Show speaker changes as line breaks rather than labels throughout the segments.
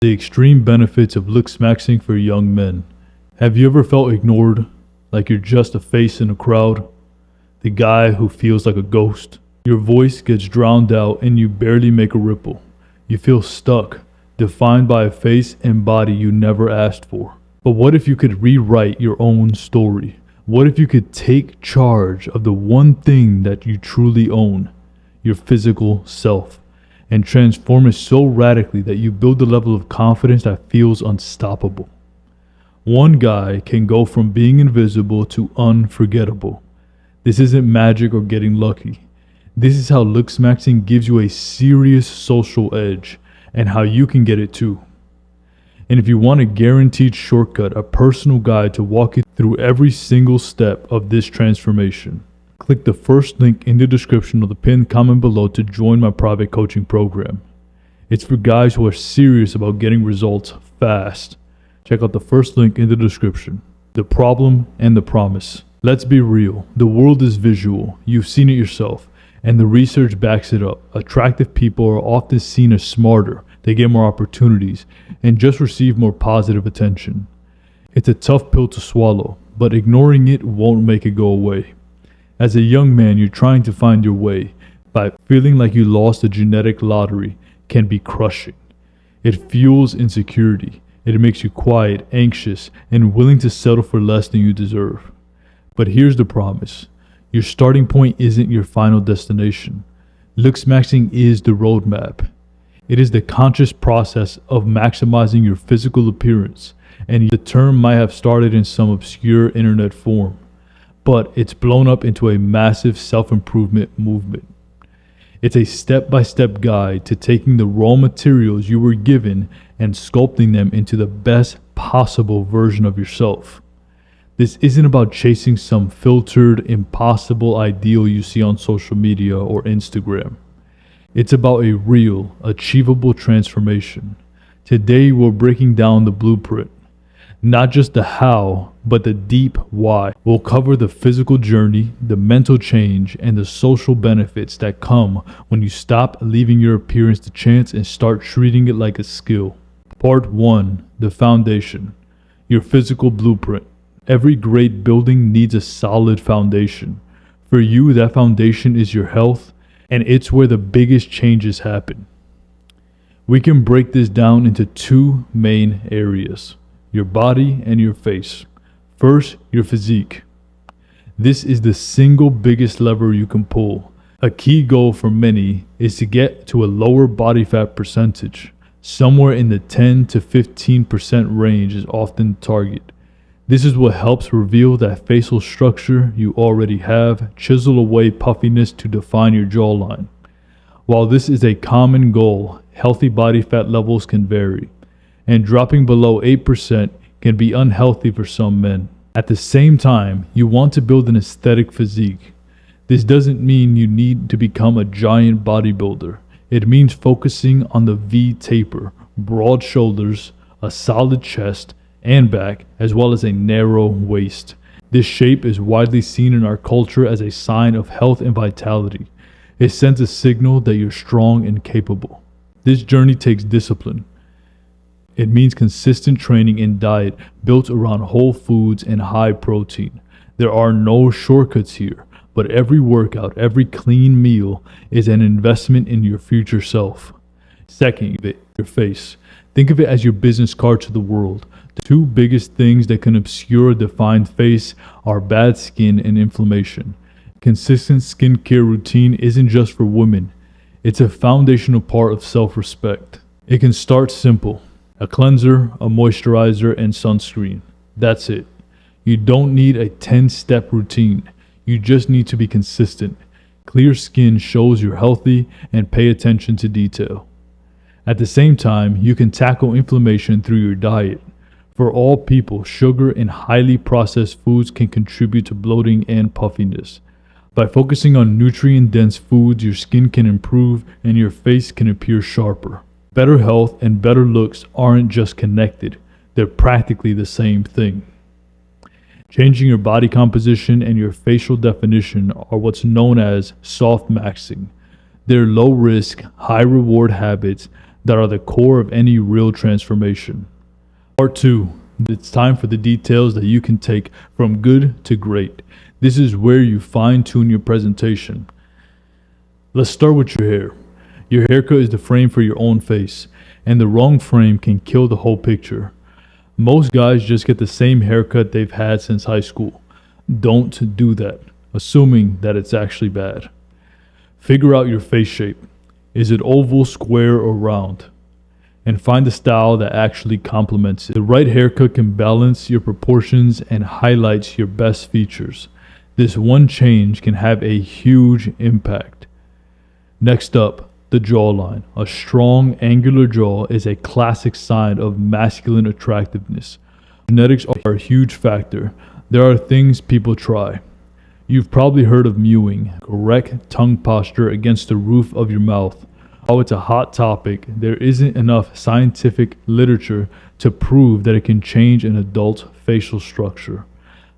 The extreme benefits of Looksmaxxing for young men. Have you ever felt ignored, like you're just a face in a crowd? The guy who feels like a ghost? Your voice gets drowned out and you barely make a ripple. You feel stuck, defined by a face and body you never asked for. But what if you could rewrite your own story? What if you could take charge of the one thing that you truly own, your physical self, and transform it so radically that you build a level of confidence that feels unstoppable? One guy can go from being invisible to unforgettable. This isn't magic or getting lucky. This is how Looksmaxxing gives you a serious social edge, and how you can get it too. And if you want a guaranteed shortcut, a personal guide to walk you through every single step of this transformation, click the first link in the description of the pinned comment below to join my private coaching program. It's for guys who are serious about getting results fast. Check out the first link in the description. The problem and the promise. Let's be real. The world is visual. You've seen it yourself, and the research backs it up. Attractive people are often seen as smarter. They get more opportunities and just receive more positive attention. It's a tough pill to swallow, but ignoring it won't make it go away. As a young man, you're trying to find your way, but feeling like you lost a genetic lottery can be crushing. It fuels insecurity. It makes you quiet, anxious, and willing to settle for less than you deserve. But here's the promise. Your starting point isn't your final destination. Looksmaxxing is the roadmap. It is the conscious process of maximizing your physical appearance, and the term might have started in some obscure internet form, but it's blown up into a massive self-improvement movement. It's a step-by-step guide to taking the raw materials you were given and sculpting them into the best possible version of yourself. This isn't about chasing some filtered, impossible ideal you see on social media or Instagram. It's about a real, achievable transformation. Today we're breaking down the blueprint. Not just the how, but the deep why. We'll cover the physical journey, the mental change, and the social benefits that come when you stop leaving your appearance to chance and start treating it like a skill. Part 1. The foundation. Your physical blueprint. Every great building needs a solid foundation. For you, that foundation is your health, and it's where the biggest changes happen. We can break this down into two main areas: your body and your face. First, your physique. This is the single biggest lever you can pull. A key goal for many is to get to a lower body fat percentage. Somewhere in the 10 to 15% range is often the target. This is what helps reveal that facial structure you already have, chisel away puffiness to define your jawline. While this is a common goal, healthy body fat levels can vary, and dropping below 8% can be unhealthy for some men. At the same time, you want to build an aesthetic physique. This doesn't mean you need to become a giant bodybuilder. It means focusing on the V taper, broad shoulders, a solid chest and back, as well as a narrow waist. This shape is widely seen in our culture as a sign of health and vitality. It sends a signal that you're strong and capable. This journey takes discipline. It means consistent training and diet built around whole foods and high protein. There are no shortcuts here, but every workout, every clean meal is an investment in your future self. Second, your face. Think of it as your business card to the world. The two biggest things that can obscure a defined face are bad skin and inflammation. Consistent skincare routine isn't just for women. It's a foundational part of self-respect. It can start simple. A cleanser, a moisturizer, and sunscreen. That's it. You don't need a 10-step routine. You just need to be consistent. Clear skin shows you're healthy, and pay attention to detail. At the same time, you can tackle inflammation through your diet. For all people, sugar and highly processed foods can contribute to bloating and puffiness. By focusing on nutrient-dense foods, your skin can improve and your face can appear sharper. Better health and better looks aren't just connected, they're practically the same thing. Changing your body composition and your facial definition are what's known as soft maxing. They're low-risk, high-reward habits that are the core of any real transformation. Part 2. It's time for the details that you can take from good to great. This is where you fine-tune your presentation. Let's start with your hair. Your haircut is the frame for your own face, and the wrong frame can kill the whole picture. Most guys just get the same haircut they've had since high school. Don't do that, assuming that it's actually bad. Figure out your face shape. Is it oval, square, or round? And find a style that actually complements it. The right haircut can balance your proportions and highlights your best features. This one change can have a huge impact. Next up, the jawline. A strong, angular jaw is a classic sign of masculine attractiveness. Genetics are a huge factor. There are things people try. You've probably heard of mewing, correct tongue posture against the roof of your mouth. While it's a hot topic, there isn't enough scientific literature to prove that it can change an adult's facial structure.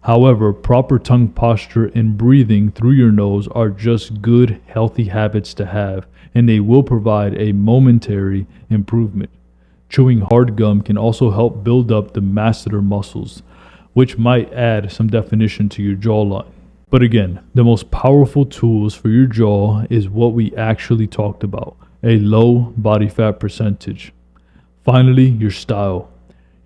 However, proper tongue posture and breathing through your nose are just good, healthy habits to have, and they will provide a momentary improvement. Chewing hard gum can also help build up the masseter muscles, which might add some definition to your jawline. But again, the most powerful tools for your jaw is what we actually talked about. A low body fat percentage. Finally, your style.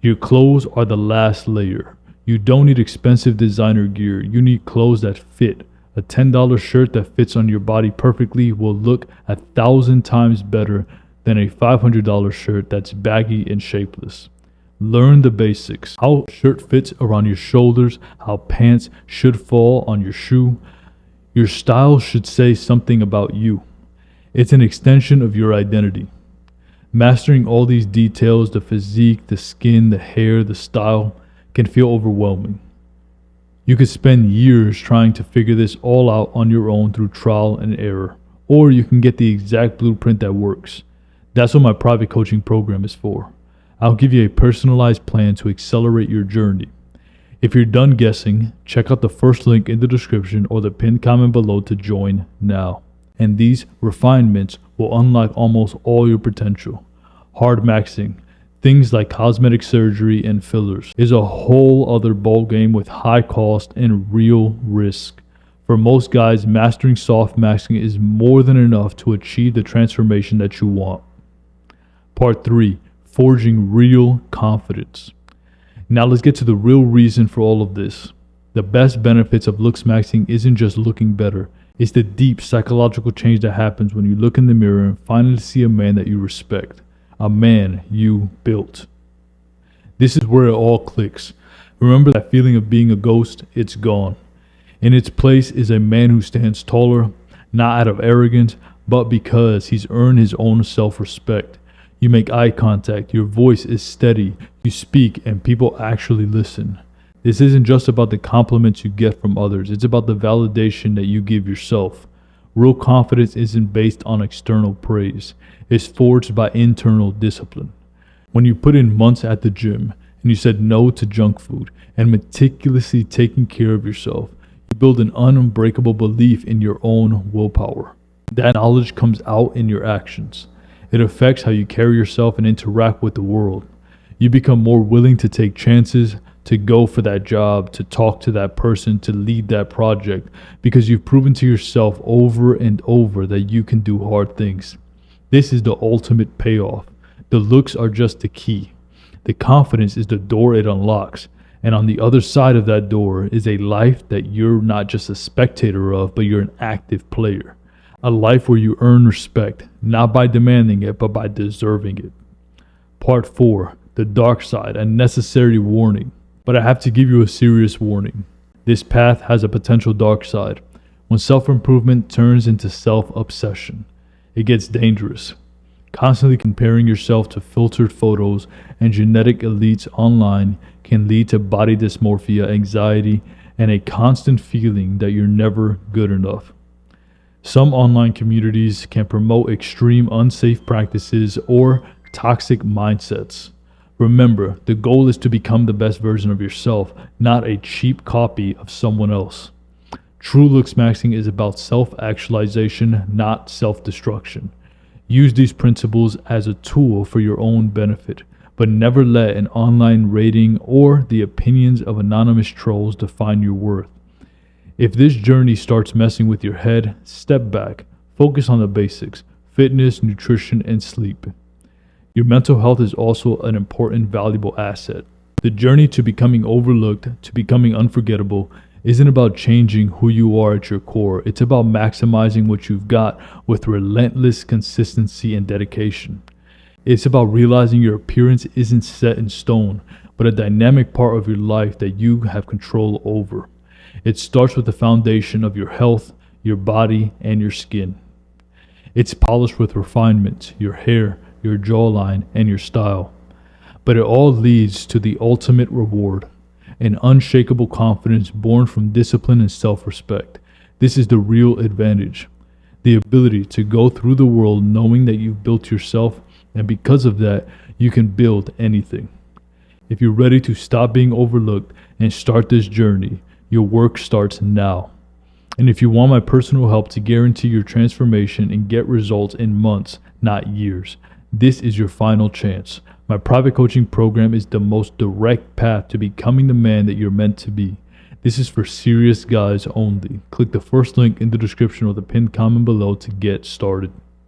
Your clothes are the last layer. You don't need expensive designer gear. You need clothes that fit. A $10 shirt that fits on your body perfectly will look 1,000 times better than a $500 shirt that's baggy and shapeless. Learn the basics. How a shirt fits around your shoulders, how pants should fall on your shoe. Your style should say something about you. It's an extension of your identity. Mastering all these details, the physique, the skin, the hair, the style, can feel overwhelming. You could spend years trying to figure this all out on your own through trial and error, or you can get the exact blueprint that works. That's what my private coaching program is for. I'll give you a personalized plan to accelerate your journey. If you're done guessing, check out the first link in the description or the pinned comment below to join now. And these refinements will unlock almost all your potential. Hard maxing, things like cosmetic surgery and fillers, is a whole other ballgame with high cost and real risk. For most guys, mastering soft maxing is more than enough to achieve the transformation that you want. Part 3. Forging real confidence. Now let's get to the real reason for all of this. The best benefits of Looksmaxxing isn't just looking better. It's the deep psychological change that happens when you look in the mirror and finally see a man that you respect. A man you built. This is where it all clicks. Remember that feeling of being a ghost? It's gone. In its place is a man who stands taller, not out of arrogance, but because he's earned his own self-respect. You make eye contact, your voice is steady, you speak, and people actually listen. This isn't just about the compliments you get from others, it's about the validation that you give yourself. Real confidence isn't based on external praise, it's forged by internal discipline. When you put in months at the gym, and you said no to junk food, and meticulously taking care of yourself, you build an unbreakable belief in your own willpower. That knowledge comes out in your actions. It affects how you carry yourself and interact with the world. You become more willing to take chances, to go for that job, to talk to that person, to lead that project, because you've proven to yourself over and over that you can do hard things. This is the ultimate payoff. The looks are just the key. The confidence is the door it unlocks. And on the other side of that door is a life that you're not just a spectator of, but you're an active player. A life where you earn respect, not by demanding it, but by deserving it. Part 4. The dark side, a necessary warning. But I have to give you a serious warning. This path has a potential dark side. When self-improvement turns into self-obsession, it gets dangerous. Constantly comparing yourself to filtered photos and genetic elites online can lead to body dysmorphia, anxiety, and a constant feeling that you're never good enough. Some online communities can promote extreme unsafe practices or toxic mindsets. Remember, the goal is to become the best version of yourself, not a cheap copy of someone else. True Looksmaxxing is about self-actualization, not self-destruction. Use these principles as a tool for your own benefit, but never let an online rating or the opinions of anonymous trolls define your worth. If this journey starts messing with your head, step back. Focus on the basics: fitness, nutrition, and sleep. Your mental health is also an important, valuable asset. The journey to becoming overlooked, to becoming unforgettable, isn't about changing who you are at your core. It's about maximizing what you've got with relentless consistency and dedication. It's about realizing your appearance isn't set in stone, but a dynamic part of your life that you have control over. It starts with the foundation of your health, your body, and your skin. It's polished with refinement, your hair, your jawline, and your style. But it all leads to the ultimate reward: an unshakable confidence born from discipline and self-respect. This is the real advantage. The ability to go through the world knowing that you've built yourself, and because of that, you can build anything. If you're ready to stop being overlooked and start this journey, your work starts now. And if you want my personal help to guarantee your transformation and get results in months, not years, this is your final chance. My private coaching program is the most direct path to becoming the man that you're meant to be. This is for serious guys only. Click the first link in the description or the pinned comment below to get started.